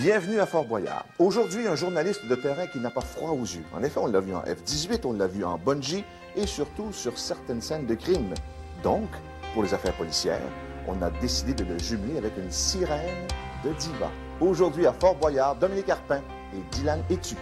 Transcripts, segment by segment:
Bienvenue à Fort-Boyard. Aujourd'hui, un journaliste de terrain qui n'a pas froid aux yeux. En effet, on l'a vu en F-18, on l'a vu en bungee et surtout sur certaines scènes de crime. Donc, pour les affaires policières, on a décidé de le jumeler avec une sirène de diva. Aujourd'hui à Fort-Boyard, Dominique Arpin et Dylan Etu.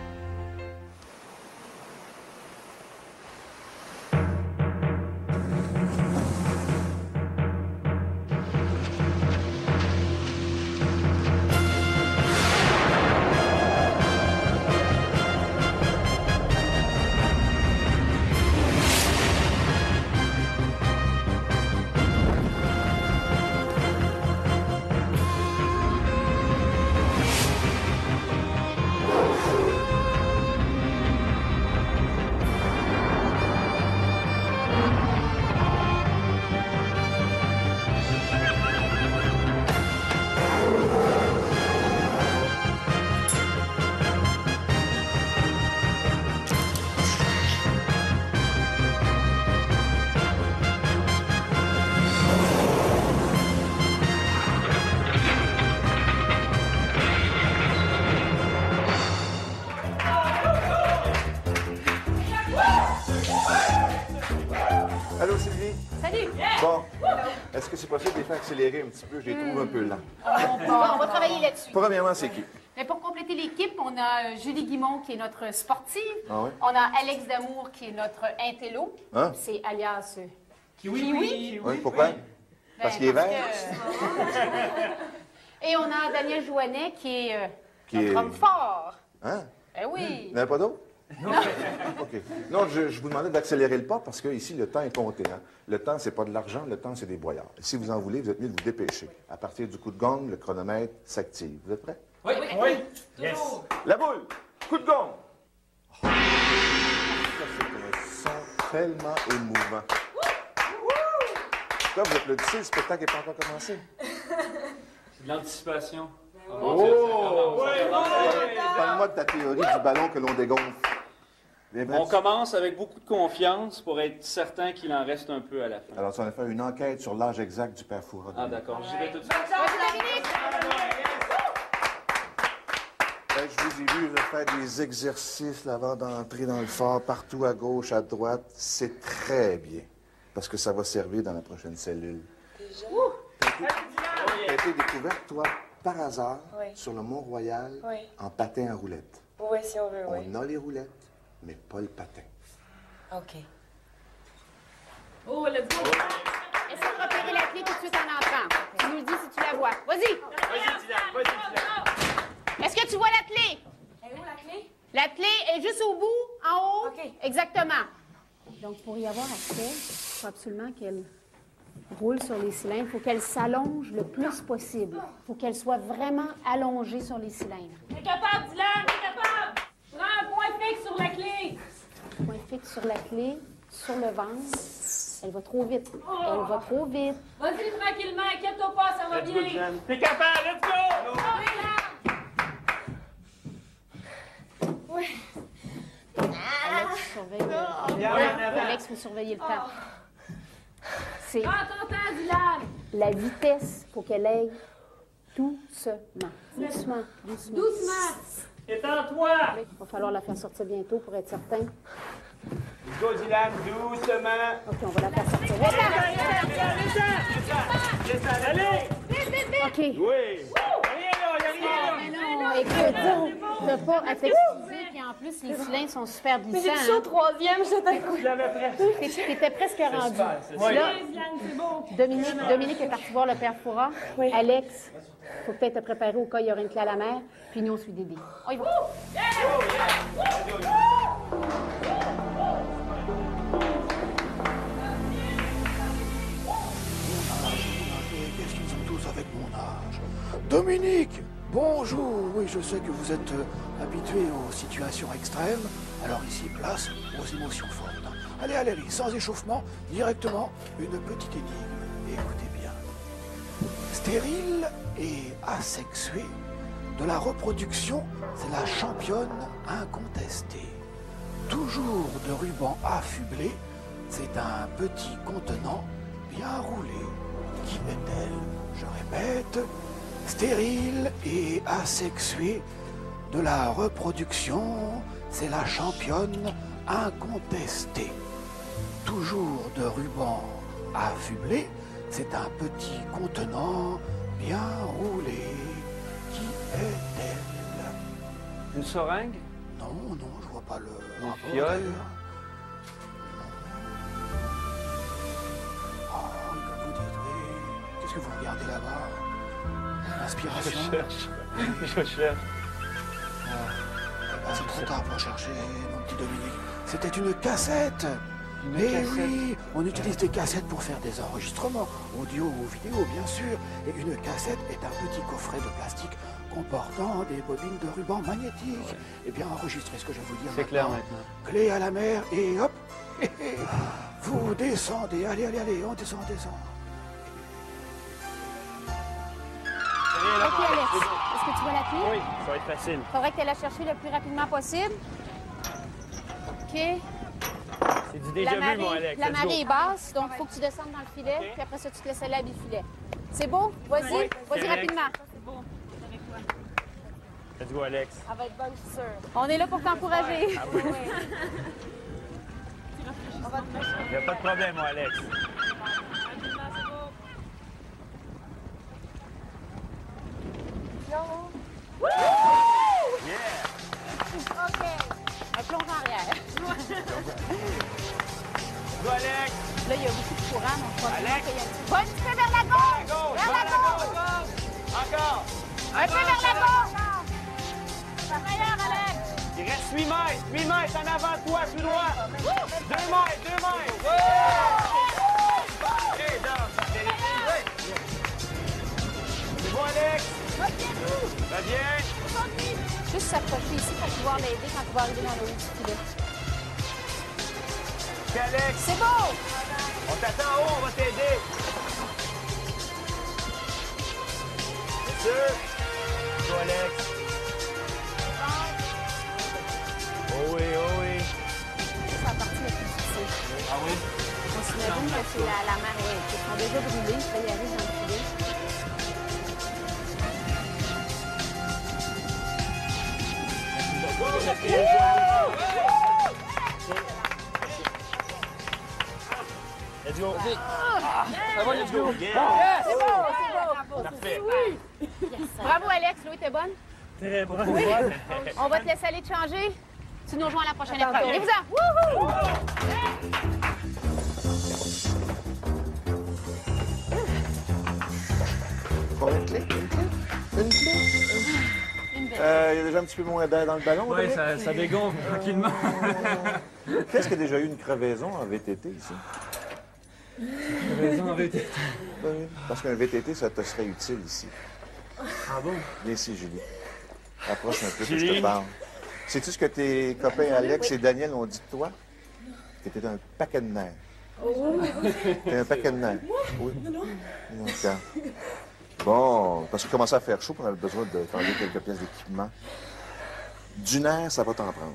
Allô, Sylvie? Salut! Bon, est-ce que c'est possible de les faire accélérer un petit peu? Je les trouve un peu lents. On va travailler là-dessus. Premièrement, c'est qui? Mais pour compléter l'équipe, on a Julie Guimond qui est notre sportive. Ah ouais? On a Alex Damour qui est notre intello. Hein? C'est alias Kiwi. Oui, pourquoi? Parce qu'il est vert? Et on a Daniel Jouanet qui est Qui notre est- homme fort. Hein? Eh oui! Vous n'avez pas d'autre? Non. OK. Non, je vous demandais d'accélérer le pas parce que ici, le temps est compté. Hein? Le temps, c'est pas de l'argent, le temps, c'est des boyards. Si vous en voulez, vous êtes mieux de vous dépêcher. À partir du coup de gong, le chronomètre s'active. Vous êtes prêts? Oui. Yes. La boule! Coup de gong! Oh, ça, c'est un son tellement émouvant. Pourquoi vous applaudissez? Le spectacle n'est pas encore commencé. C'est de l'anticipation. Oh! Parle-moi de ta théorie du ballon que l'on dégonfle. On commence avec beaucoup de confiance pour être certain qu'il en reste un peu à la fin. Alors, on a fait une enquête sur l'âge exact du père Foura. Ah d'accord, j'y vais tout de suite. Je vous ai vu là, faire des exercices là, avant d'entrer dans le fort, partout à gauche, à droite. C'est très bien, parce que ça va servir dans la prochaine cellule. Déjà? T'as été découverte, toi, par hasard, Oui. sur le Mont-Royal, Oui. en patin à roulettes. Oui, si on veut, oui. On a les roulettes, mais pas le patin. OK. Oh, let's go! Essaie de repérer la clé tout de suite en entrant. Tu nous le dis si tu la vois. Vas-y! Est-ce que tu vois la clé? Elle est où, la clé? La clé est juste au bout, en haut. OK. Exactement. Donc, pour y avoir accès, il faut absolument qu'elle roule sur les cylindres. Il faut qu'elle s'allonge le plus possible. Il faut qu'elle soit vraiment allongée sur les cylindres. T'es capable, Dylan, t'es capable! Prends un point fixe sur la clé! Point fixe sur la clé, sur le ventre. Elle va trop vite. Elle va trop vite. Vas-y tranquillement, inquiète-toi pas, ça va bien! T'es capable, let's go! Alex, surveille Alex, faut surveiller le temps. C'est Prends ton temps, Dylan! la vitesse, il faut qu'elle aille doucement. Doucement, doucement. Doucement! Étends-toi! Il va falloir la faire sortir bientôt pour être certain. Let's go, Dylan, doucement! OK, on va la faire sortir. Allez! OK. Oui! Rien là, y'a rien là! Non, écoute, t'as pas à t'excuser, puis en plus, les cylindres sont super Mais j'ai glissants. touché au troisième, j'étais à Je l'avais presque. T'étais presque rendu. Oui. Là, Dylan, c'est bon! Dominique est parti voir le père Foura. Oui. Alex, faut peut-être te préparer au cas où il y aurait une clé à la mer. Puis nous, on suit Dédé. On y va. Qu'est-ce qu'ils ont tous avec mon âge? Dominique, bonjour. Oui, je sais que vous êtes habitué aux situations extrêmes. Alors ici, place aux émotions fortes. Allez, allez, allez, sans échauffement, directement, une petite énigme. Écoutez bien. Stérile et asexuée, de la reproduction, c'est la championne incontestée. Toujours de ruban affublé, c'est un petit contenant bien roulé. Qui est-elle? Je répète, stérile et asexuée de la reproduction, c'est la championne incontestée. Toujours de ruban affublé, c'est un petit contenant bien roulé. Qui est-elle? Une seringue? Non, non, je vois pas le... Une fiole? Oh, comme vous dites, oui. Qu'est-ce que vous regardez là-bas? L'inspiration? Je cherche. Ah, c'est trop tard pour chercher, mon petit Dominique. C'était une cassette. Mais oui, on utilise des cassettes pour faire des enregistrements, audio ou vidéo bien sûr. Et une cassette est un petit coffret de plastique comportant des bobines de ruban magnétique. Ouais. Eh bien, enregistrez ce que je vais vous dire. C'est clair maintenant. Clé à la mer et hop, vous descendez. Allez, allez, allez, on descend, on descend. OK, Alex, est-ce que tu vois la clé? Oui, ça va être facile. Il faudrait que tu ailles la chercher le plus rapidement possible. OK. C'est du déjà vu, mon Alex. La Let's marée go. est basse, donc il faut que tu descendes dans le filet, OK. puis après ça, tu te laisses aller à bifilet. C'est beau? Vas-y, Oui, vas-y c'est rapidement. Let's go, Alex. Elle va être bonne, je suis sûre. On est là pour t'encourager. Ah oui. On va te mettre. Il n'y a pas de problème, mon Alex. Yeah! OK. Un plonge en arrière. Go, Alex! Là, il y a beaucoup de courant, donc je crois Alex! qu'il y a un petit... Va un petit peu vers la gauche! Vers la gauche! Encore! Un peu vers la gauche! Par ailleurs, Alex! Il reste 8 mètres! 8 mètres en avant de toi, tout droit! 2 mètres! 2 mètres! OK, danse! C'est bon, Alex? Va bien! Juste s'approcher ici pour pouvoir l'aider quand il va arriver dans le haut du filet. OK, Alex! C'est beau! On t'attend en haut, on va t'aider! C'est sûr? Go, Alex! Oh oui, oh oui! C'est la partie la plus difficile. Ah oui? On s'imagine que c'est la marée qui sont déjà brûlés, il faut y aller dans le filet. Let's go! Ça va, let's go! C'est beau! Parfait! Bravo, Alex. L'eau était bonne? Très bon! On va te laisser aller te changer. Tu nous rejoins à la prochaine épreuve. Allez-vous-en! Wouhou! Bon, une clé? Une clé? Une clé? Une belle. Il y a déjà un petit peu moins d'air dans le ballon. Oui, Dominique? ça dégonfle tranquillement. Qu'est-ce qu'il y a déjà eu une crevaison en VTT ici? Raison en VTT. Oui, parce qu'un VTT, ça te serait utile ici. Ah bon? Viens ici, Julie. Approche un peu que je Julie. te parle. Sais-tu ce que tes copains Alex et Daniel ont dit de toi? Que t'étais un paquet de nerfs. T'es un paquet de nerfs. Oui. D'accord. Bon, parce qu'il commençait à faire chaud, qu'on avait besoin de t'enlever quelques pièces d'équipement. Du nerf, ça va t'en prendre.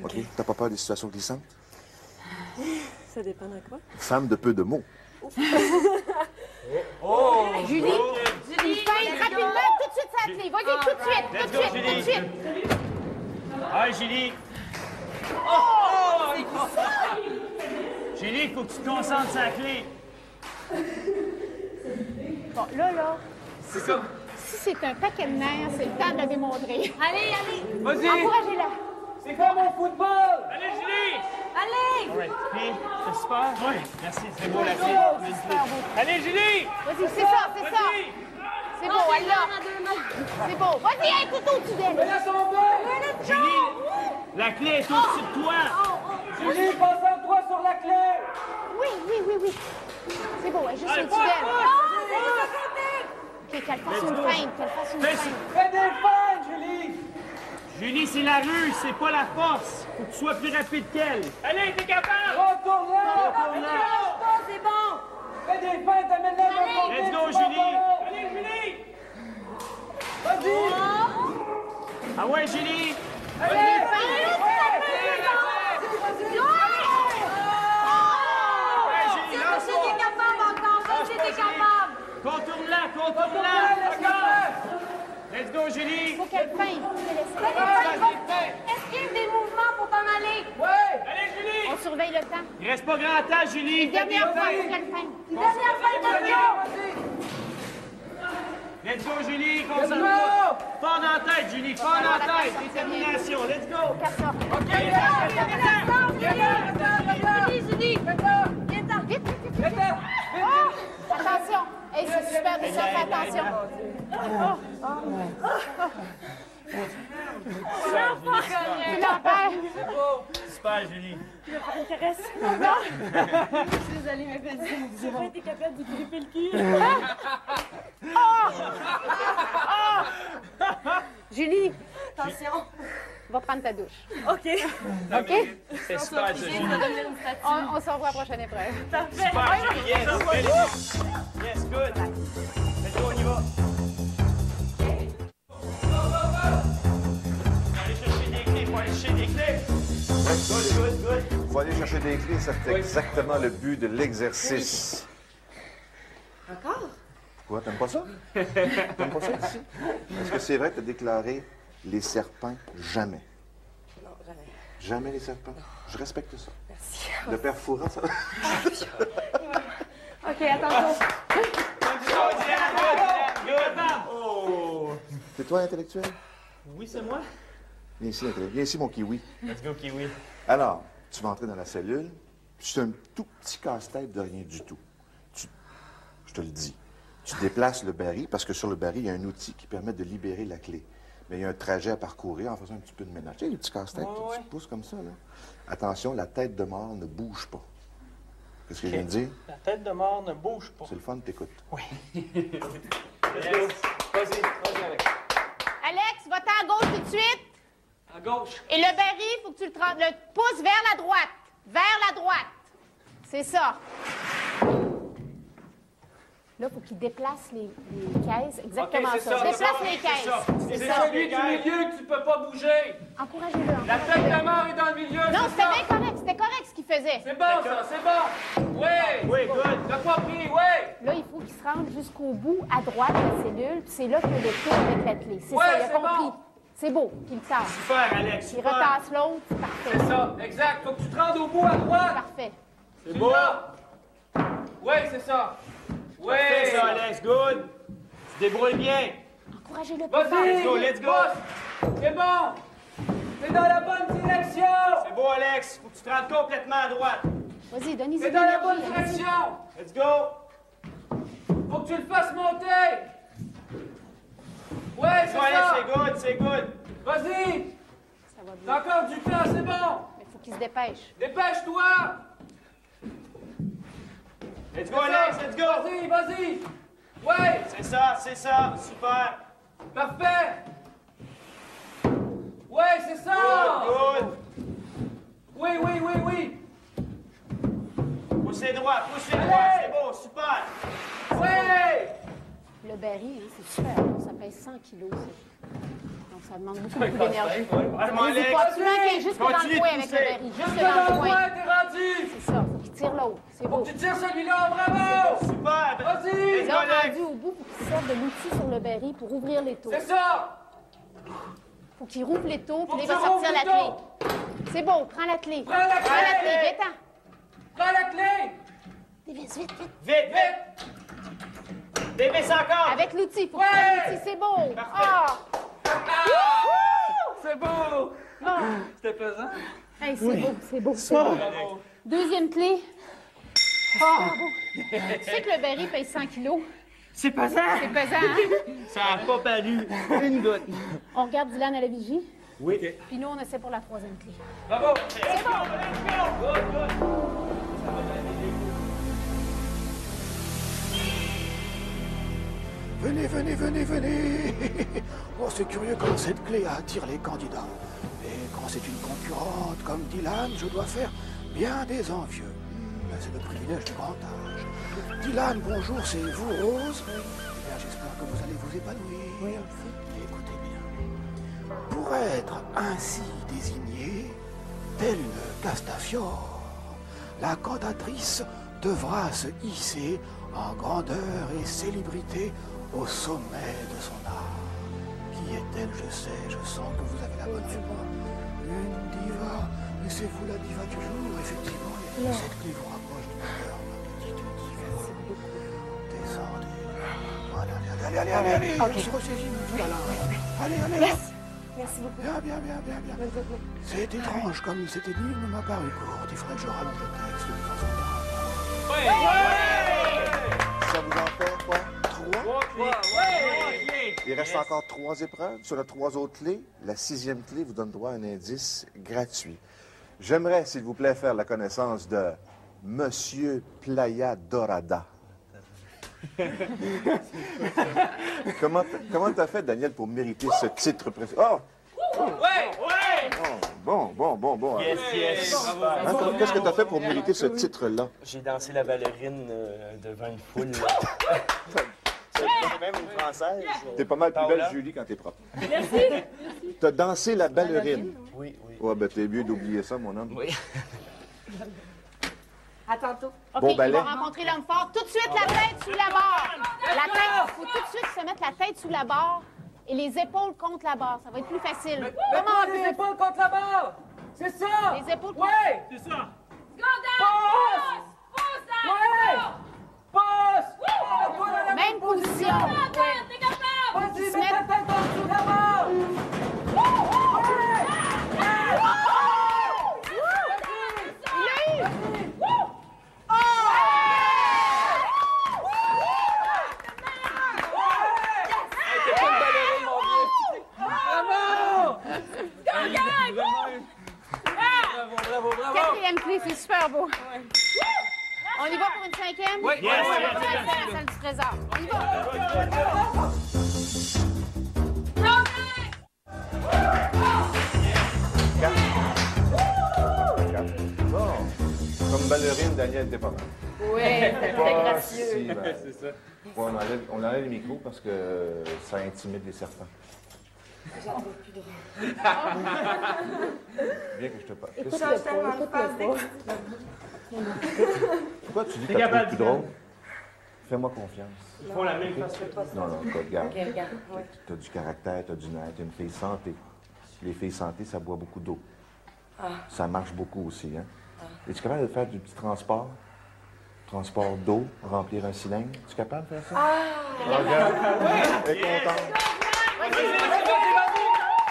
OK? T'as pas peur des situations glissantes? Ça dépend de quoi? Femme de peu de mots. Oh! Julie, une feinte rapidement, tout de suite, ça clé. Vas-y, tout de suite, tout de suite, tout de suite. Hi, Julie! Oh! Julie, il faut que tu te concentres sur la clé. Bon, là, C'est comme... si c'est un paquet de nerfs, c'est le temps de le démontrer. Allez, allez! Vas-y! Encouragez-la. C'est comme au football! Allez, Julie! Allez! All right. Clé, c'est super? Oui. Merci, c'est beau la clé. C'est super beau. Allez, Julie! Vas-y, c'est ça, c'est ça. Vas-y! C'est beau, elle l'a. C'est beau. Vas-y, hey, tout au-dessus d'elle. Julie, la clé est au-dessus de toi! Julie, concentre-toi sur la clé! Oui, oui, oui, oui. C'est beau, elle est juste Allez, au-dessus d'elle. pousse, OK, qu'elle fasse une feinte, qu'elle fasse une Fais- feinte. Fais des feintes, Julie! Julie, c'est la rue, c'est pas la force. Faut que tu sois plus rapide qu'elle. Allez, t'es capable! Retourne-la! C'est bon! Fais des feintes, amène-la de l'autre côté, Let's go, tu Julie! vas Allez, Julie! Vas-y! Ah ouais, Julie! Allez! Ouais, Julie, lance-toi! T'es capable encore! Vas-y, t'es capable! Contourne-la, contourne-la! Laisse-la faire! Julie! Faut qu'elle feinte. Esquive des mouvements pour t'en aller. Ouais! Allez, Julie! On surveille le temps. Il reste pas grand temps, Julie! Une dernière fois, faut qu'elle feinte. Une dernière fois, Let's go, Julie! Concentre-toi! Fort dans la tête, Julie! Fort dans la tête! Détermination! Let's go! Casse-toi. OK! Julie! Vite, vite, vite. Oh! Attention. Hey, c'est super de ça, fais attention. Tu l'empêches. Super, Julie! Tu veux faire une caresse? Non. Je suis désolée, mais vas-y. J'ai pas été capable de gripper le cul. Julie, Attention. va prendre ta douche. OK. OK? C'est super, Je Julie! vais devenir une statue. On se revoit à la prochaine épreuve. Parfait. Super, Julie! Yes! Yes, good! Let's go, on y va! Faut aller chercher des clés! Good! Il faut aller chercher des clés, c'est exactement le but de l'exercice. Encore? Quoi, t'aimes pas ça? T'aimes pas ça ici? Est-ce que c'est vrai que tu as déclaré les serpents jamais? Non, jamais. Jamais les serpents? Je respecte ça. Merci. Le père Fouras, ça va? OK, attention. Oh! C'est toi l'intellectuel? Oui, c'est moi. Viens ici, l'intellectuel. Viens ici, mon kiwi. Let's go, Kiwi. Alors, tu vas entrer dans la cellule. C'est un tout petit casse-tête de rien du tout. Je te le dis. Tu déplaces le baril, parce que sur le baril, il y a un outil qui permet de libérer la clé. Mais il y a un trajet à parcourir en faisant un petit peu de ménage. Tu sais, les petits casse-têtes que tu pousses comme ça, là. Attention, la tête de mort ne bouge pas. Qu'est-ce que je viens de dire? La tête de mort ne bouge pas. C'est le fun, t'écoutes. Oui. Vas-y, Alex. Alex, va-t'en à gauche tout de suite. À gauche. Et le baril, il faut que tu le pousses vers la droite. Vers la droite. C'est ça. Là, il faut qu'il déplace les caisses. Exactement OK, c'est ça. ça, Déplace ça. les caisses. C'est C'est ça. celui du milieu que tu peux pas bouger. Encouragez-le. La tête de mort est dans le milieu. Non, c'est c'était ça. bien correct. C'était correct ce qu'il faisait. C'est bon, ça, c'est bon. Oui. Oui, good. T'as compris, oui. Là, il faut qu'il se rende jusqu'au bout, à droite de la cellule. Puis c'est là qu'il y a le tour avec la clé. C'est Ouais, ça, il a c'est compris. bon. C'est beau qu'il le tasse. Super, Alex. Il Super. retasse l'autre. C'est parfait. C'est ça, exact. Faut que tu te rendes au bout à droite. Parfait. C'est beau. Oui, c'est ça. Oui. Fais ça, Alex. Good. Tu te débrouilles bien. Encouragez-le plus Vas-y. fort. Let's go, let's go. Pousse. C'est bon. T'es dans la bonne direction. C'est beau, Alex. Faut que tu te rendes complètement à droite. Vas-y, donnez-y T'es de dans la bonne l'énergie, allez-y. direction. Let's go. Faut que tu le fasses monter. Ouais, c'est Go, Alex, ça. c'est good, c'est good. Vas-y. Ça va bien. T'as encore du temps, c'est bon. Mais il faut qu'il se dépêche. Dépêche-toi. Let's go, Alex, let's go. Vas-y, vas-y. Ouais. C'est ça. Super. Parfait. Ouais, c'est ça. Good. Oui. Poussez droit, c'est beau, super. Ouais. Le baril, hein, c'est super bon. Ça pèse 100 kilos, ça. Donc, ça demande beaucoup d'énergie. Allez, Allez-y, Alex. continuez qu'il est jusque dans le Continue de coin avec le pousser. baril. Jusque Jusque dans dans le le coin. coin, t'es rendu. C'est ça. Faut qu'il tire l'autre. C'est Faut beau. que tu tires celui-là, bravo. Super. Vas-y. Let's go, Là, Alex. rendu au bout, faut qu'il serve de l'outil sur le baril pour ouvrir les taux. C'est ça. Faut qu'il rouvre les taux, Faut puis que là, il va tu rouvres sortir la les clé. taux. C'est bon, prends la clé. Prends la clé. Viens-t'en. Prends la clé. Vite, vite. Vite. Dévisse encore. Avec l'outil, faut que tu Ouais. prennes l'outil, c'est beau. Ah! C'est beau. Ah! C'était pesant. Hey, c'est beau. Bravo. Deuxième clé. Ah! Tu sais que le baril pèse 100 kilos? C'est pesant. C'est pesant, hein? Ça n'a pas paru une goutte. On regarde Dylan à la vigie, Oui. puis nous, on essaie pour la troisième clé. Bravo. C'est bon! Venez. Oh, c'est curieux comment cette clé attire les candidats. Et quand c'est une concurrente comme Dylan, je dois faire bien des envieux. C'est le privilège du grand âge. Dylan, bonjour, c'est vous, Rose. Eh bien, j'espère que vous allez vous épanouir. Oui, écoutez bien. Pour être ainsi désignée, telle une Castafiore, la cantatrice devra se hisser en grandeur et célébrité au sommet de son art. qui est-elle? Je sais, je sens que vous avez la bonne mémoire. Une diva. Mais c'est vous la diva du jour, effectivement. Et cette clé vous rapproche du cœur, ma petite diva. Descendez. Voilà, allez. On se ressaisit, voilà. Allez. Merci beaucoup. Bien. C'est étrange, comme cette énigme m'a paru courte. Il faudrait que je rallonge le texte de temps en temps. Ça vous en fait quoi? 3? Ouais. Il reste encore 3 épreuves. Sur les 3 autres clés, la 6e clé vous donne droit à un indice gratuit. J'aimerais, s'il vous plaît, faire la connaissance de Monsieur Playa Dorada. Comment t'as fait, Daniel, pour mériter ce titre précis? Oh! Bon. Yes. Hein, qu'est-ce que t'as fait pour mériter ce titre-là? J'ai dansé la ballerine devant une foule. C'est même une Française. T'es pas mal plus belle, Julie, quand t'es propre. Merci. T'as dansé la ballerine? Oui. Ouais, ben t'es mieux d'oublier ça, mon homme. Oui. À tantôt. OK, Bon il ballet. va rencontrer l'homme fort. Tout de suite, la tête sous la barre. La tête, il faut tout de suite se mettre la tête sous la barre et les épaules contre la barre. Ça va être plus facile. Comment Les épaules contre la barre! C'est ça! Les épaules contre Ouais! C'est ça. Pause! Même position. Vas-y, Se mets mettre- ta tête en dessous de la barre! Bravo! Quatrième clé, c'est super beau. On y va pour une 5e? Oui. On va pour la salle du trésor. On y va. Bon. Comme ballerine, Daniel, t'es pas mal. Oui, c'était gracieux. Si mal. C'est ça. Bon, on enlève les micros parce que ça intimide les serpents. Bien que je te parle. Pourquoi tu dis que t'as trouvé plus drôle? Fais-moi confiance. Ils font la même face que toi. Non, regarde. Ok, regarde. Ouais. T'as du caractère, t'as du nerf, t'es une fille santé. Les filles santé, ça boit beaucoup d'eau. Ça marche beaucoup aussi, hein? Es-tu capable de faire du petit transport? Transport d'eau, remplir un cylindre? Es-tu capable de faire ça? Regarde. Elle est contente.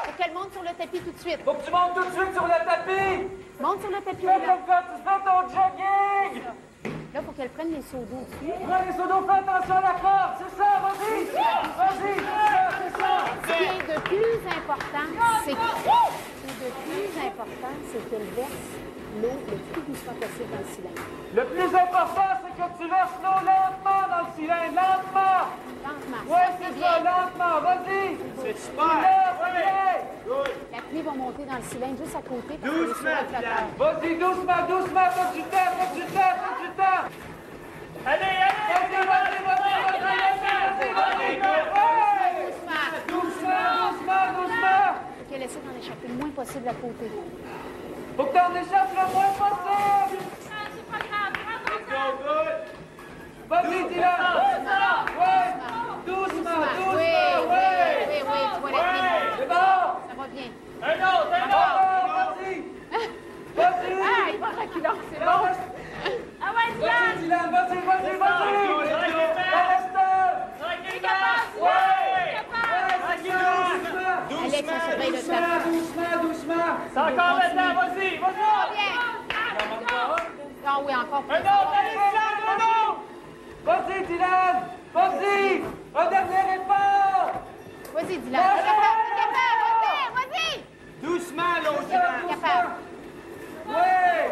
Faut qu'elle monte sur le tapis tout de suite. Faut que tu montes tout de suite sur le tapis! Monte sur le tapis. Fais Là, comme quand tu fais ton jogging! là faut qu'elle prenne les seaux d'eau dessus. Prends les seaux d'eau, fais attention à la corde! C'est ça, vas-y! Vas-y, c'est ça! Ce qui est de plus important, c'est qu'elle verse l'eau le plus doucement possible dans le cylindre. Le plus important, c'est que tu verses l'eau lentement dans le cylindre, lentement! Lentement. Ouais, Ça, c'est bien. ça, lentement, vas-y! C'est Tu super. lèves, ouais. La clé va monter dans le cylindre juste à côté. Parce qu'elle est sur le flotteur. Vas-y, doucement, t'as du temps, t'as du temps! Allez! Doucement! Faut qu'elle essaie d'en échapper le moins possible à côté. Faut que t'en échappes le moins possible! Vas-y, Dylan! Ouais! Doucement! Oui, Ouais! tu vois la clé. C'est bon! Ça va bien. Un autre! Vas-y! Vas-y! Ah, il va reculer, c'est bon. Vas-y, Dylan! Vas-y! Alex, on surveille le tapis. Doucement! C'est encore maintenant, vas-y! Bien. Ah oui, encore plus. Vas-y, Dylan! Vas-y! Un dernier effort! Vas-y, Dylan. T'es capable, vas-y. Doucement, l'autre! T'es capable. Ouais!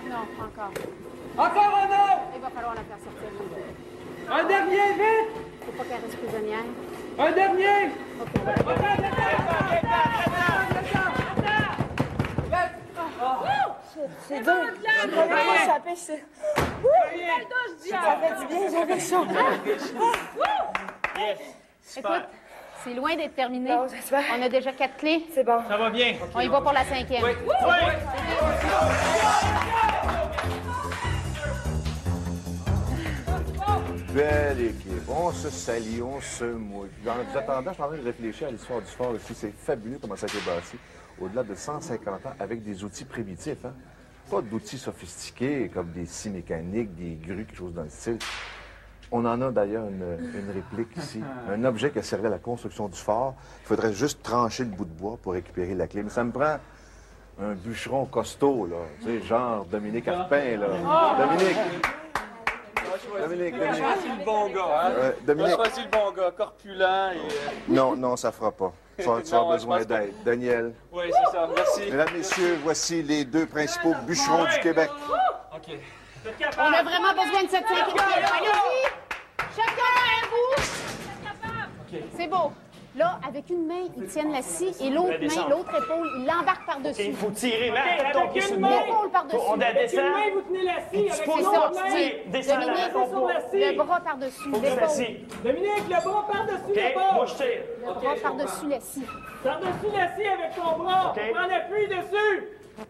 Non, encore. Encore un autre! Il va falloir la faire sortir. Un dernier, vite! Faut pas qu'elle reste prisonnière. Un dernier! OK, on va C'est dur. Je vais vraiment échapper. Ça fait du bien, j'avais chaud. Écoute, c'est loin d'être terminé. Bon, j'espère. On a déjà 4 clés. C'est bon. Ça va bien. On y va pour la 5e. belle équipe. On se salit, on se mouille. Puis en vous attendant, je suis en train de réfléchir à l'histoire du fort aussi. C'est fabuleux comment ça a été bâti. Au-delà de 150 ans, avec des outils primitifs. Hein? Pas d'outils sophistiqués comme des scies mécaniques, des grues, quelque chose dans le style. On en a d'ailleurs une réplique ici. Un objet qui a servi à la construction du fort. Il faudrait juste trancher le bout de bois pour récupérer la clé. Mais ça me prend un bûcheron costaud, là. Tu sais, genre Dominique Arpin, là. Dominique! Dominique. J'ai choisi le bon gars, hein? Dominique. J'ai choisi le bon gars, corpulent et... Non, ça fera pas. Tu as besoin d'aide. Daniel. Oui, c'est ça. Merci. Mesdames, messieurs, voici les deux principaux bûcherons du Québec. OK. On a vraiment besoin de cette cinquième pied-là. Allez-y! Chacun un bout! C'est beau. Là, avec une main, ils tiennent la scie et l'autre main, l'autre épaule, ils l'embarquent par-dessus. Il faut tirer, mais avec une main, l'épaule par-dessus. On Avec une main, vous tenez la scie. Avec C'est une ça. autre main. Descends la Dominique, sur la scie. le bras par-dessus Faut que je la l'épaule. scie. Dominique, le bras par-dessus OK, l'épaule. moi je tire. Le bras par-dessus la scie. Par-dessus la scie avec ton bras. OK. Prends l'appui dessus. Il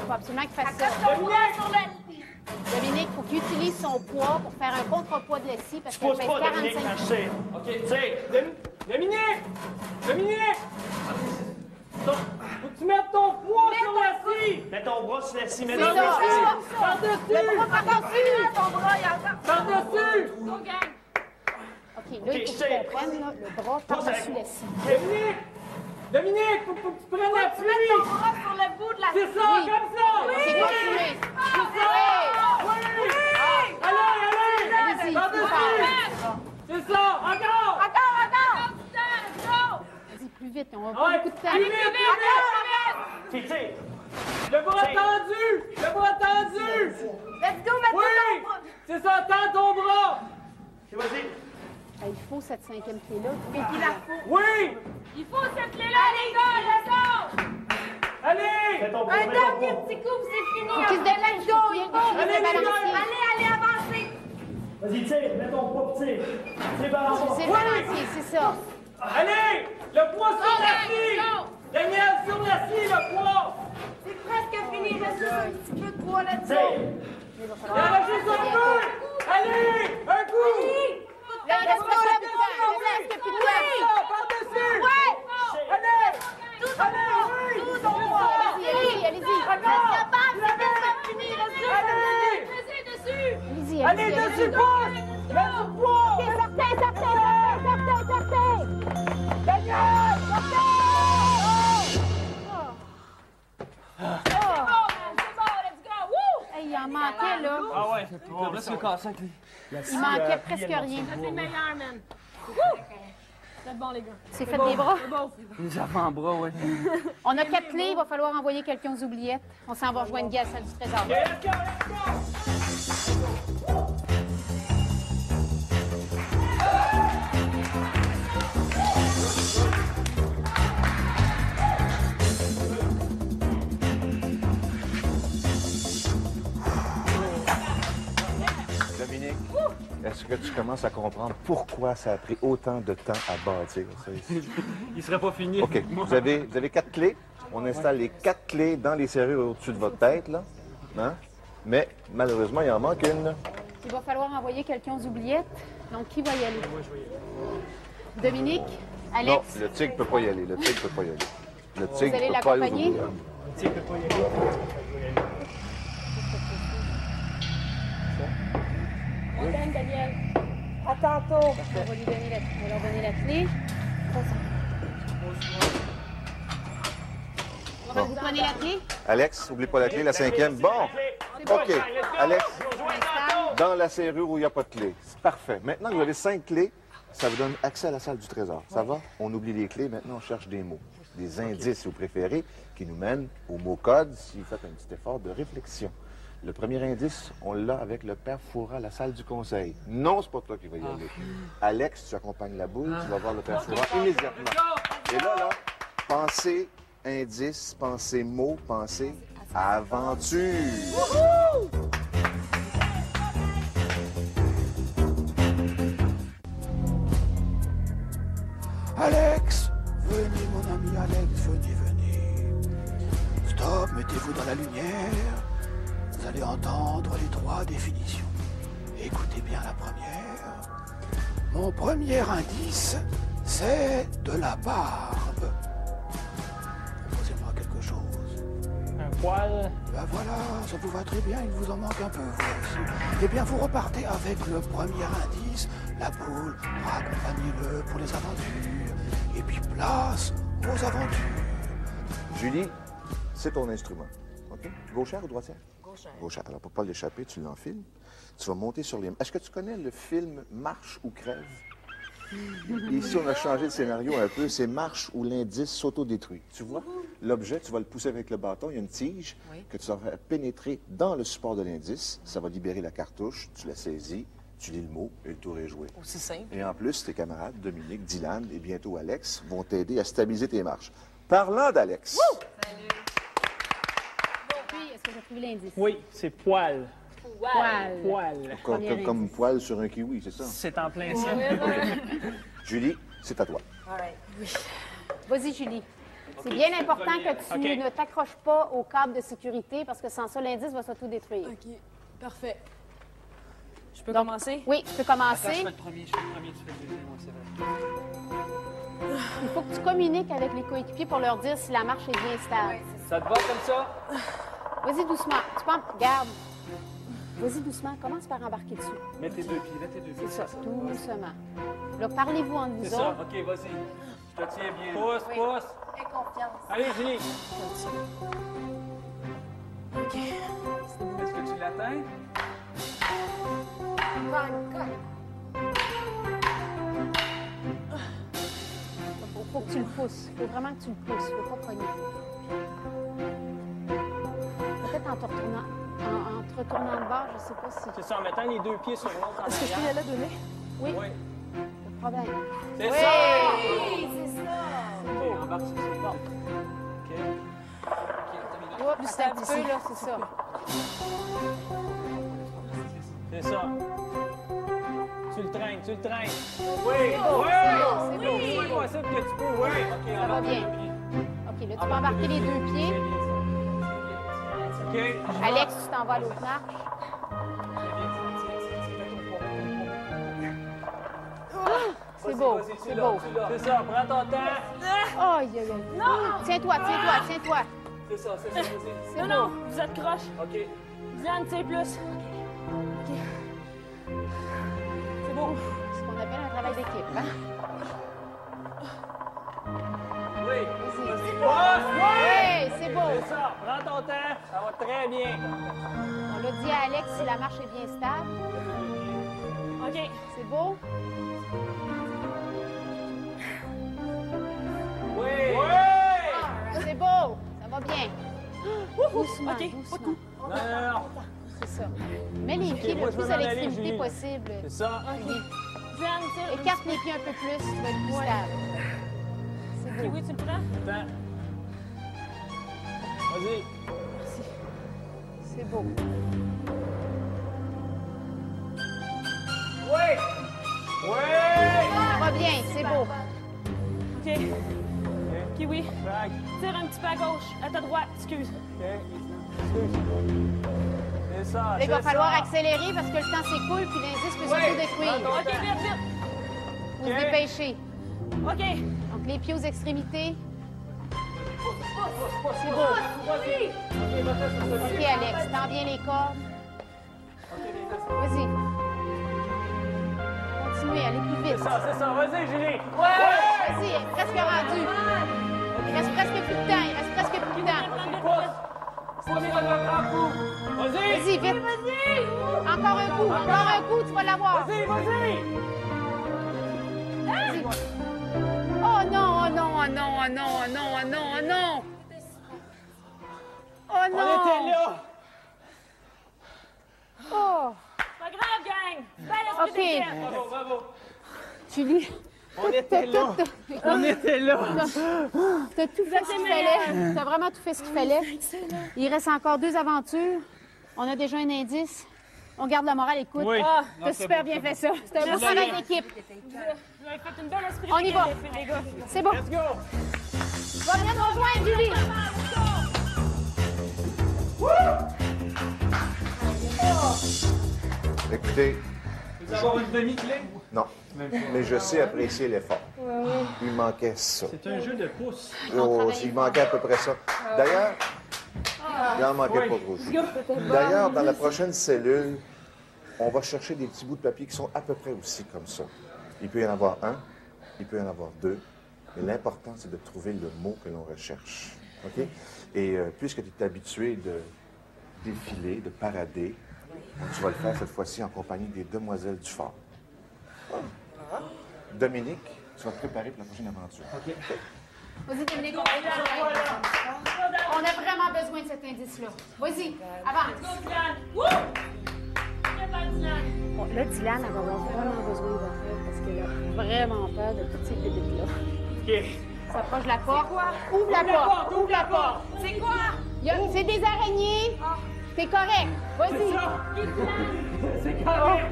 faut absolument qu'il fasse ça. Dominique, il faut qu'il utilise son poids pour faire un contrepoids de la scie parce Tu qu'elle pousses pèse pas, Dominique, 45 quand je kilos. tire. OK, tire. Dominique! Dominique! Faut que tu mettes ton poids sur la scie! Mets ton bras sur la scie. Mets C'est ton ça, bras sur la scie. Par-dessus! Le bras par-dessus. Par-dessus! OK, là, il faut que tu comprennes, là, le bras par-dessus la scie. Dominique, faut que tu prennes l'appui! sur le bout de la C'est ça, Oui. comme ça! C'est continué. Allez! Allez-y, Par-dessus! C'est ça! Encore! Vas-y, plus vite, on va pas beaucoup de temps. Plus vite! Puis tire. Le bras tendu! Le bras tendu! Let's go, maintenant! Oui! C'est ça, tends ton bras! OK, vas-y. Il faut cette cinquième clé-là. Oui! Il faut cette clé-là, les gars, let's go! Allez! Mets ton bras, Un mets ton dernier bras. petit coup, c'est fini! Faut qu'il se déplace, go, il faut Allez, se balancer. les gars, Allez, avancez! Vas-y, tire. Mets ton poids, puis tire. Tire par en bas. C'est balancier, c'est ça. Allez! Le poids sur la scie! Daniel, sur la scie, le poids! C'est presque fini, il reste juste un petit peu de poids là-dessus. Tire. Il va Il falloir en a juste un peu! Allez! Un coup! Là, il reste presque plus de temps. Il reste plus de temps. Par-dessus! Ouais! Allez! Tout ton poids! Tout ton poids! Allez-y, allez-y. Reste capable, c'est presque fini, reste juste un Allez! Pesez dessus! Allez-y, Allez, allez-y, dessus, allez-y. pousse! Mets du poids! Daniel! C'est bon, let's go! Woo! Hey, il en manquait, là. Ah ouais, là, c'est cassé. Il manquait presque rien. C'est le meilleur, man! Woo! C'est bon, les gars. C'est fait des bras. C'est bon. Les avant-bras, ouais. On a 4 clés, il va falloir envoyer quelqu'un aux oubliettes. On s'en va rejoindre Guy à la salle du trésor. Let's go, let's go! Dominique, est-ce que tu commences à comprendre pourquoi ça a pris autant de temps à bâtir ça ici? Il serait pas fini. OK. Vous avez 4 clés. On installe les 4 clés dans les serrures au-dessus de votre tête, là. Hein? Mais malheureusement, il en manque une. Il va falloir envoyer quelqu'un aux oubliettes. Donc, qui va y aller? Dominique? Non, Alex? le tigre peut pas y aller. Le tigre peut pas y aller. Le tigre allez peut pas aller aux l'accompagner? oubliettes. Attends, Daniel. À tantôt. On va lui donner leur donner la clé. Vous prenez la clé? Alex, oublie pas la clé, la cinquième. Bon, OK. Alex, dans la serrure où il n'y a pas de clé. C'est parfait. Maintenant que vous avez 5 clés, ça vous donne accès à la salle du trésor. Ça va? On oublie les clés. Maintenant, on cherche des mots. Des indices, si vous préférez, qui nous mènent au mot code si vous faites un petit effort de réflexion. Le premier indice, on l'a avec le père Foura à la salle du conseil. Non, c'est pas toi qui vas y aller. Alex, tu accompagnes la boule, tu vas voir le père Foura immédiatement. Et là, pensez indice, pensez mot, pensez aventure. Alex, venez mon ami Alex, venez. Stop, mettez-vous dans la lumière. Vous allez entendre les 3 définitions. Écoutez bien la première. Mon premier indice, c'est de la barbe. Proposez-moi quelque chose. Un poil. Ben voilà, ça vous va très bien, il vous en manque un peu, vous aussi. Eh bien, vous repartez avec le premier indice, la poule, raccompagnez-le pour les aventures. Et puis place aux aventures. Julie, c'est ton instrument. OK? Gauchère ou droitière? Gauchère. Gauchère. Alors, pour ne pas l'échapper, tu l'enfiles. Tu vas monter sur les... Est-ce que tu connais le film Marche ou crève? Ici, on a changé le scénario un peu. C'est marche où l'indice s'autodétruit. Tu vois, l'objet, tu vas le pousser avec le bâton. Il y a une tige que tu vas faire pénétrer dans le support de l'indice. Ça va libérer la cartouche. Tu la saisis, tu lis le mot et le tour est joué. Aussi simple. Et en plus, tes camarades, Dominique, Dylan et bientôt Alex, vont t'aider à stabiliser tes marches. Parlant d'Alex. Puis, est-ce que j'ai trouvé l'indice? Oui, c'est poil. Poil. Poil. Comme poil sur un kiwi, c'est ça? C'est en plein ça. Julie, c'est à toi. Vas-y, Julie. C'est bien important que tu OK. ne t'accroches pas au câble de sécurité parce que sans ça, l'indice va s'autodétruire. OK, parfait. Je peux commencer? Oui, tu peux commencer. Je fais le premier, tu fais le deuxième, moi, c'est vrai. Il faut que tu communiques avec les coéquipiers pour leur dire si la marche est bien stable. Ça te va comme ça? Vas-y doucement. Tu peux garde. Vas-y doucement. Commence par embarquer dessus. Mets tes deux pieds, mets tes deux pieds. C'est ça, doucement. Là, parlez-vous entre vous C'est ça, autres. OK, vas-y. Je te tiens bien. Pousse, pousse. Aie confiance. Allez, Julie. OK. Est-ce que tu l'atteins? Faut que tu le pousses. Faut vraiment que tu le pousses. Faut pas cogner. Peut-être en te retournant, en te retournant de bord, je sais pas si... C'est ça, en mettant les deux pieds sur l'autre. Est-ce que je peux y aller donner? Oui, Oui. pas de problème. C'est Oui! ça! Oui, c'est ça! OK, embarque sur ce bord. OK. Oups, attends un petit peu, là, c'est ça. C'est ça. Tu le traînes, tu le traînes. Oui! C'est beau, C'est c'est beau. possible que tu peux, oui. OK, Ça va bien. OK, là, tu peux embarquer les deux pieds. OK. Alex, tu t'en vas à l'autre marche. C'est beau, c'est beau. C'est ça, prends ton temps. Aïe, aïe, aïe. Non! Tiens-toi, tiens-toi, tiens-toi. C'est ça, vas-y. C'est Non, beau. vous êtes croche. OK. Diane, tire plus. OK. C'est beau. C'est ce qu'on appelle un travail d'équipe, hein? Oui. Oui, c'est beau. C'est ça, prends ton temps. Ça va très bien. On l'a dit à Alex si la marche est bien stable. OK. C'est beau? Oui. C'est beau. Ça va bien. Doucement, OK, doucement. Non, non, non. C'est ça. Mets les pieds moi, le je plus veux à m'en aller, l'extrémité Julie. possible. C'est ça. Julie. Diane, tire. Écarte les pieds un peu plus, tu vas être plus stable. C'est beau. Oui, tu le prends? Attends. Vas-y. C'est beau. Oui. Ça va bien, c'est beau. OK. Kiwi, Back. tire un petit peu à gauche, à ta droite, excuse. OK. C'est ça, Là, il va falloir accélérer parce que le temps s'écoule puis l'indice peut s'auto-détruire. OK, vite, vite. Faut se dépêcher. OK. Donc, les pieds aux extrémités. C'est beau. OK, Alex, tends bien les cordes. Vas-y. Continuez, allez plus vite. C'est ça. Vas-y, Julie. Vas-y, il est presque rendu. Il reste presque plus de temps. Il reste presque plus de temps. Vas-y. Vas-y, vite. Encore un coup, tu vas l'avoir. Vas-y, vas-y. Vas-y. Oh non, oh non, oh non, oh non, oh non, oh non, oh non. Oh On non. était là. Oh. Pas grave, gang. Bel esprit OK. d'équipe. Bravo. Julie, On était là. On était là. t'as tout fait ce qu'il fallait. T'as vraiment tout fait ce qu'il fallait. Il reste encore 2 aventures. On a déjà un indice. On garde la morale, écoute. Oui. Ah, t'as super bien fait ça. C'était un beau travail d'équipe. Vous avez fait une belle esprit On y va. d'équipe, les gars. C'est bon. Let's go. Va venir nous rejoindre, Julie. Écoutez, Vous avez une demi-clé? non. Mais je sais apprécier l'effort. Ouais. Il manquait ça. C'est un jeu de pouce. Oh, il manquait à peu près ça. D'ailleurs, il en manquait pas trop. D'ailleurs, dans la prochaine cellule, on va chercher des petits bouts de papier qui sont à peu près aussi comme ça. Il peut y en avoir un, il peut y en avoir deux, mais l'important, c'est de trouver le mot que l'on recherche. OK? Et puisque tu es habitué de défiler, de parader, tu vas le faire cette fois-ci en compagnie des demoiselles du fort. Dominique, tu vas te préparer pour la prochaine aventure. OK. Vas-y, Dominique, on a vraiment besoin de cet indice-là. Vas-y, avance. Bon, là, Dylan, elle va avoir vraiment besoin de faire parce qu'elle a vraiment peur de toutes ces bébites-là. OK. S'approche de la porte. Ouvre la porte. Ouvre la porte. C'est quoi? C'est des araignées. T'es correct. Vas-y. C'est correct.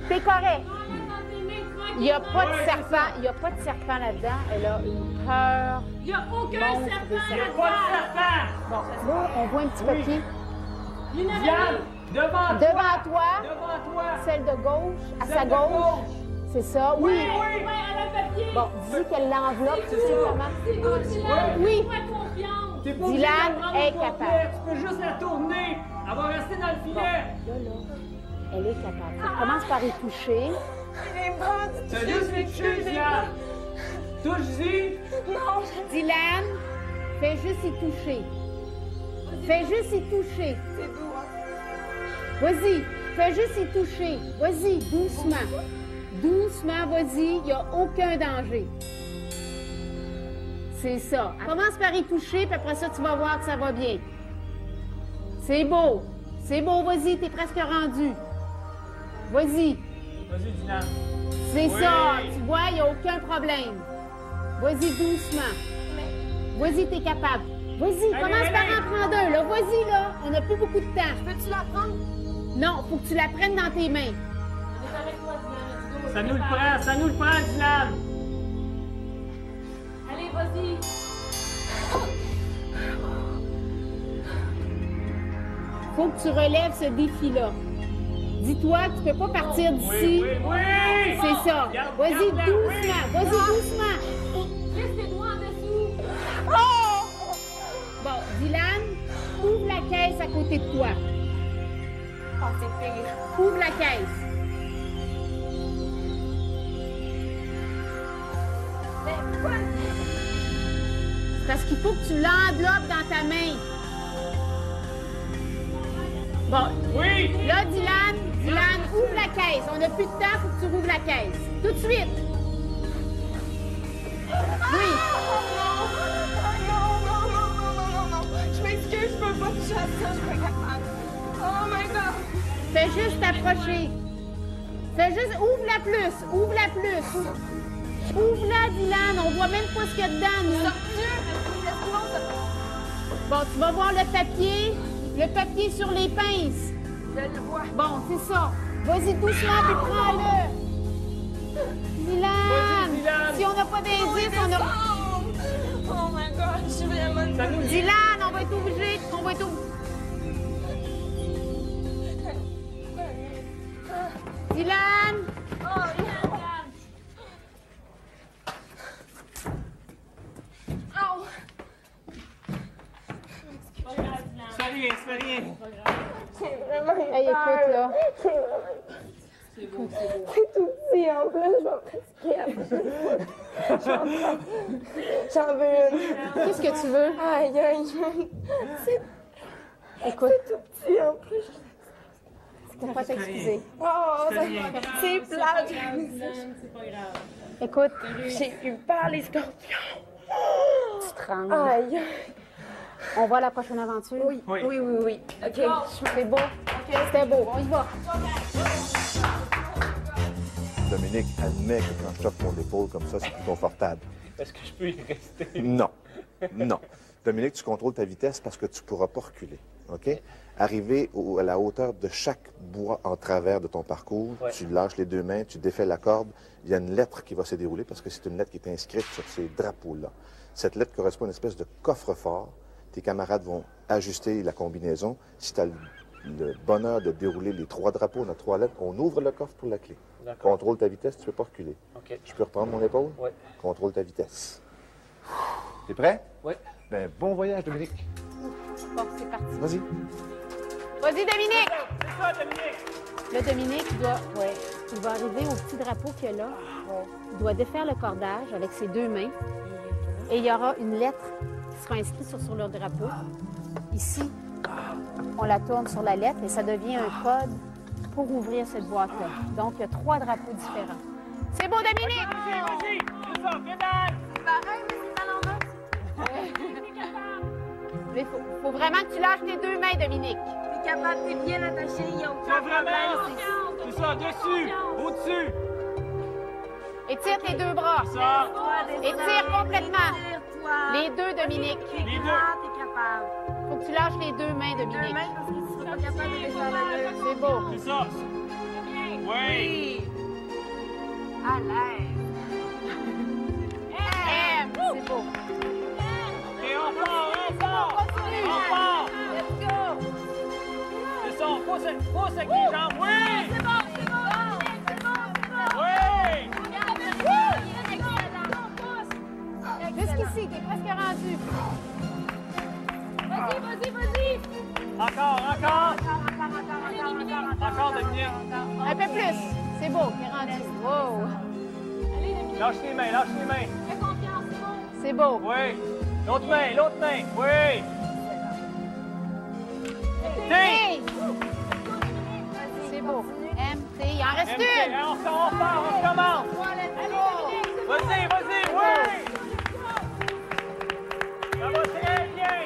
T'es correct. Il n'y a pas de serpent. Il n'y a pas de serpent là-dedans. Elle a une peur. Il n'y a aucun serpent Il n'y a pas de serpent. Bon, là, on voit un petit papier. Diane, devant toi. Devant toi. Celle de gauche. À sa gauche. C'est ça. Oui. elle a le papier. Bon, dis qu'elle l'enveloppe. Tu sais comment. C'est good, Dylan. Oui. Fais confiance. T'es pas Dylan obligé de la prendre est au complet, capable. Tu peux juste la tourner. Elle va rester dans le filet. Là, elle est capable. Commence par y toucher. T'as juste les toucher, Diane. Touche-y. Non. Dylan, fais juste y toucher. Fais juste y toucher. C'est doux, hein? Vas-y, fais juste y toucher. Vas-y, doucement. Doucement, vas-y, il n'y a aucun danger. C'est ça. Commence par y toucher, puis après ça, tu vas voir que ça va bien. C'est beau. C'est beau, vas-y, t'es presque rendu. Vas-y. Vas-y, Dylan. C'est Oui. ça. Tu vois, il n'y a aucun problème. Vas-y doucement. Vas-y, t'es capable. Vas-y, Allez, commence par allez. en prendre un. Là, vas-y, là. On n'a plus beaucoup de temps. Peux-tu la prendre? Non, faut que tu la prennes dans tes mains. Ça nous le prend, Dylan. Allez, vas-y. Faut que tu relèves ce défi-là. Dis-toi que tu peux pas partir d'ici. Oui. C'est ça. Garde, Vas-y garde, là, doucement. oui. Vas-y doucement. Laisse tes doigts en dessous. Bon, Dylan, ouvre la caisse à côté de toi. Oh, c'est pire. Ouvre la caisse. Mais pourquoi? C'est parce qu'il faut que tu l'enveloppes dans ta main. Bon, Oui. là, Dylan, ouvre la caisse. On n'a plus de temps, faut que tu rouvres la caisse. Tout de suite. Oui. Non. Je m'excuse, je peux pas toucher à ça, je suis pas capable. Oh my God. Fais juste t'approcher. Fais juste, ouvre-la plus. Ouvre-la plus. Ouvre-la, Dylan. On voit même pas ce qu'il y a dedans, nous. Bon, tu vas voir le papier sur les pinces. Je le vois. Bon, c'est ça. Vas-y doucement, puis prends-le. Dylan, Vas-y, Dylan. si on n'a pas d'indice, on a... Oh my God, je suis vraiment... Ça nous Dylan, on va être obligé. Dylan! Oh, Au. Ça fait rien. C'est vraiment Hey, écoute, là. C'est tout petit en plus, je vais presque J'en veux une. Qu'est-ce que tu veux? Aïe. C'est Écoute, tout petit en plus. t'as pas t'excuser. Oh, c'est plate. C'est pas grave. Écoute, J'ai eu peur, les scorpions. tu te rends. Aïe. On va à la prochaine aventure? Oui. OK. C'est beau? C'était beau. On y va. Dominique, admets que quand je tape mon épaule comme ça, c'est plus confortable. Est-ce que je peux y rester? Non. Dominique, tu contrôles ta vitesse parce que tu ne pourras pas reculer. OK? Arriver à la hauteur de chaque bois en travers de ton parcours, tu lâches les deux mains, tu défais la corde, il y a une lettre qui va se dérouler parce que c'est une lettre qui est inscrite sur ces drapeaux-là. Cette lettre correspond à une espèce de coffre-fort. Tes camarades vont ajuster la combinaison. Si tu as le bonheur de dérouler les trois drapeaux, on a trois lettres, on ouvre le coffre pour la clé. Contrôle ta vitesse, tu ne peux pas reculer. OK. Je peux reprendre mon épaule? Oui. Contrôle ta vitesse. T'es prêt? Oui. Ben, bon voyage, Dominique. Bon, c'est parti. Vas-y. Vas-y, Dominique! C'est ça, Dominique! Là, Dominique, il va arriver au petit drapeau qu'il y a là. Il doit défaire le cordage avec ses deux mains. Et il y aura une lettre qui sera inscrite sur le drapeau. Ici, on la tourne sur la lettre et ça devient un code pour ouvrir cette boîte-là. Donc, il y a 3 drapeaux différents. C'est beau, Dominique! Vas-y! C'est ça, pédale! Pareil, mais c'est à l'envers. Mais faut vraiment que tu lâches tes deux mains, Dominique. T'es capable, t'es bien attaché, il y a aucun problème. C'est ça, dessus! Au-dessus! Étire tes deux bras. Ça! Étire complètement. Tire-toi. Les deux, Dominique. Les deux. T'es capable. Faut que tu lâches les deux mains, Deux Dominique. mains parce que tu seras pas capable de les faire le nœud. C'est beau. C'est ça! Oui! Oui. À l'aise. C'est beau. Et on part! Continue. On part! Let's go. C'est ça, pousse avec les jambes! Oui! C'est bon, c'est bon. C'est bon, c'est bon. Oui! Jusqu'ici, t'es presque rendu. Vas-y. Encore, Dominique! Un peu plus. C'est beau, t'es rendu. Wow. Lâche les mains! Fais confiance, c'est bon. C'est beau. Oui! L'autre main! Oui! Hey! C'est beau. MT. Il en reste une. On part, on recommence! Vas-y! Oui! Ça va très bien!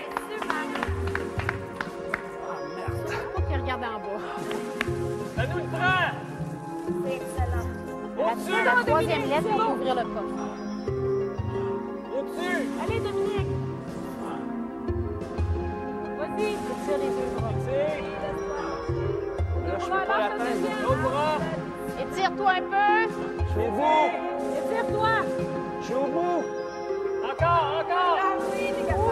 Faut qu'il regarde en bas. Ça nous le prend! C'est excellent. Au-dessus! La troisième lettre pour ouvrir le coffre. Au-dessus! Allez, Dominique. Vas-y. Étire les deux bras. Là, je peux pas l'atteindre. L'autre bras! Étire-toi un peu. Je suis au bout! Étire-toi. Je suis au bout! Encore! Ah oui, t'es capable.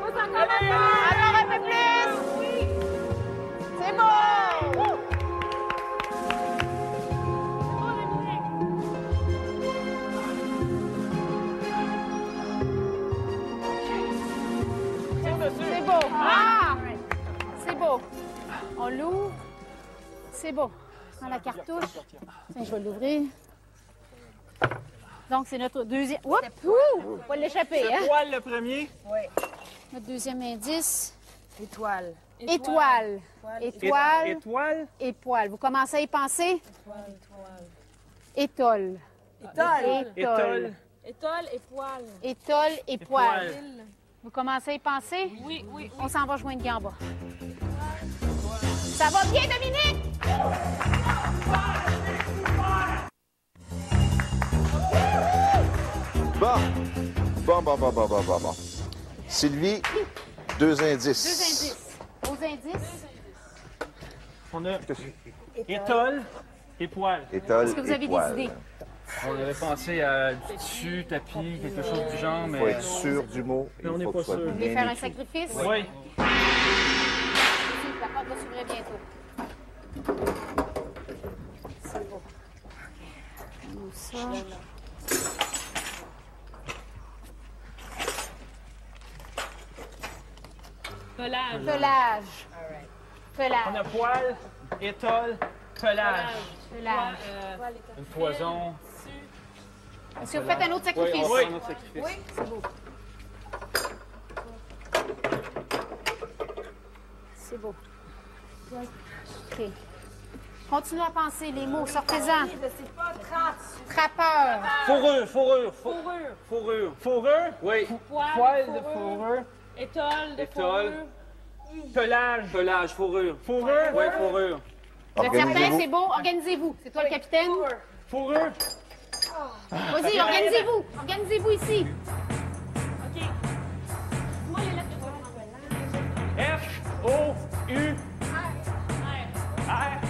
Pousse encore, Allez! Encore un peu plus. Oui. C'est beau. Tire dessus! C'est beau. Ah! C'est beau. On l'ouvre. C'est beau. Dans la cartouche. Tiens, je vais l'ouvrir. Donc, c'est notre deuxième... Oups! Ouh! Pas l'échapper, hein? Poil le premier. Notre deuxième indice. Étoile. Étoile. Étoile Étoile. et poil. Vous commencez à y penser? Étole. Étoile. Étole. Étoile et poil. Étole et poil. poil. Vous commencez à y penser? Oui. On s'en va joindre Gamba. Ça va bien, Dominique? Bon. Sylvie, 2 indices. Aux indices. On a étole et poil. Étole Est-ce que vous et avez poil. des idées? On avait pensé à du tissu, tapis, quelque chose du genre, mais... Il faut être sûr du mot. Mais on il n'est faut pas que ce soit sûr. Vous voulez bien faire un écrit. sacrifice? Oui. La porte va s'ouvrir bientôt. C'est beau. Comme ça. Pelage. Pelage. On a poil, étole, pelage. Pelage. Une poison. Est-ce que vous faites un autre sacrifice? on va faire notre sacrifice. Oui, c'est beau. C'est beau. OK. Continuez à penser les mots, sortez-en. C'est pas Trappeur. Fourrure. Fourrure. Oui. Poil de fourrure. Étoile de Étole. Pelage. Pelage, fourrure. Fourrure. Oui, fourrure. Vous êtes certain? Organisez-vous. C'est beau? Organisez-vous. C'est toi le capitaine? Fourrure. Vas-y, organisez-vous. Organisez-vous ici. OK. Moi, les lettres de F-O-U. R.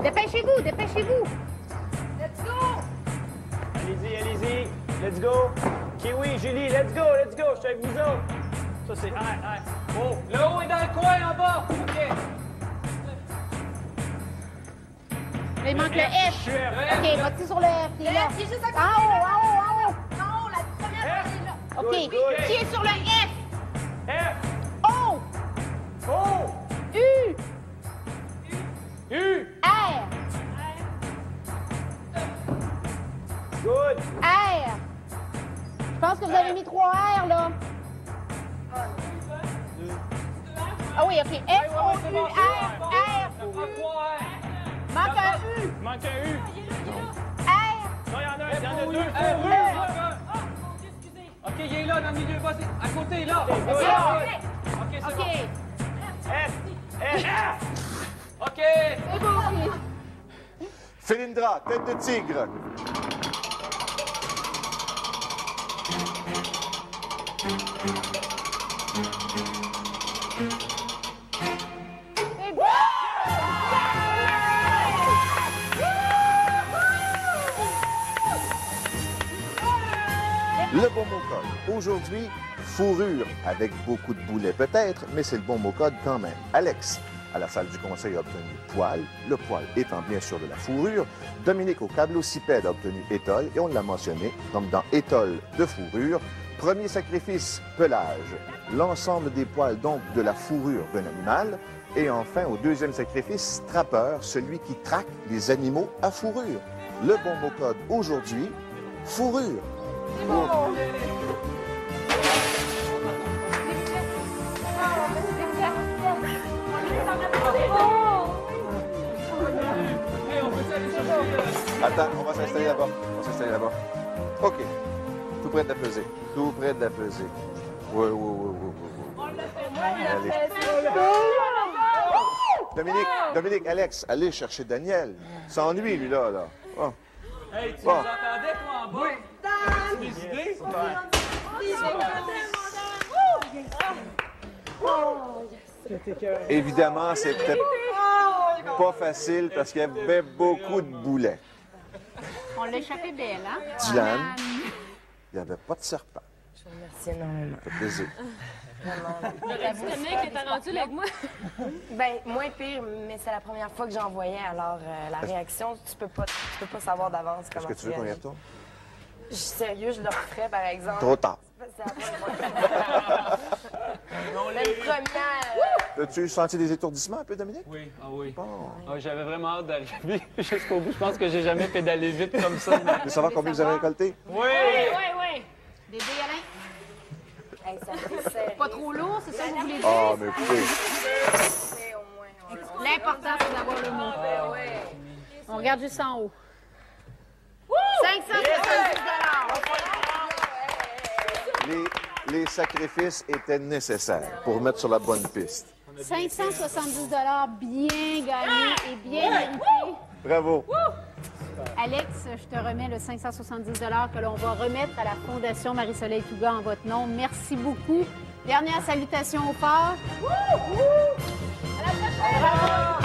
Dépêchez-vous, dépêchez-vous. Let's go! Allez-y. Let's go. Kiwi. Julie, let's go, je suis avec vous autres. Ça, c'est R. Oh, le haut est dans le coin, en bas. OK. Là, il manque le F. Je suis F. OK, va-tu sur le F? T'es là. C'est juste à côté. En haut. Non, la première F. est là. OK. Good. Qui est sur le F? F. O. O. U. U. R. Good. R. Je pense que vous avez mis 3 R, là. Ah oui, OK. F, O, U, R, R, U. Manque un U. Manque un U. R. Non, il y en a deux. OK, il est là, dans le milieu. Vas-y, à côté, là. OK, OK, c'est OK. bon. F. OK. C'est bon. Félindra, tête de tigre. C'est bon. Le bon mot code. Aujourd'hui, fourrure, avec beaucoup de boulets peut-être, mais c'est le bon mot code quand même. Alex, à la salle du conseil, a obtenu poil, le poil étant bien sûr de la fourrure. Dominique, au câblocipède, a obtenu étole, et on l'a mentionné, comme dans étole de fourrure. Premier sacrifice, pelage. L'ensemble des poils, donc, de la fourrure d'un animal. Et enfin, au deuxième sacrifice, trappeur, celui qui traque les animaux à fourrure. Le bon mot code aujourd'hui, fourrure. Attends, on va s'installer là-bas. OK. Tout près de la pesée. Oui. Allez. Dominique, Alex, allez chercher Daniel. S'ennuie, lui, là. Oh. Hey, tu Bon. nous entendais, toi, en bas? As-tu des idées? Évidemment, c'était pas facile parce qu'il y avait beaucoup de boulets. On l'a échappé belle, hein? Dylan, il n'y avait pas de serpent. Je vous remercie énormément. Ça fait plaisir. Le mec qui était rendu là avec moi. Ben, moins pire, mais c'est la première fois que j'en voyais, alors la réaction, tu peux pas savoir d'avance comment Est-ce que tu veux qu'on y réagis. retourne? Je suis sérieux, je le referais, par exemple. Trop tard. C'est la première fois. Même première... As-tu senti des étourdissements un peu, Dominique? Oui, ah oui. Bon. Ah, j'avais vraiment hâte d'arriver jusqu'au bout. Je pense que j'ai jamais pédalé vite comme ça. Tu veux savoir combien vous avez récolté? Oui! Oui. Bébé Alain, Hey, ça fait serré. pas trop lourd, c'est ça que vous voulez dire? Ah, mais écoutez, C'est au moins... L'important, c'est d'avoir le mot. Ben oui. On regarde juste en haut. 570 les sacrifices étaient nécessaires pour mettre sur la bonne piste. 570 bien gagné et bien mérité. Bravo. Alex, je te remets le 570 que l'on va remettre à la Fondation Marie-Soleil Touga en votre nom. Merci beaucoup. Dernière salutation au phare. À la prochaine!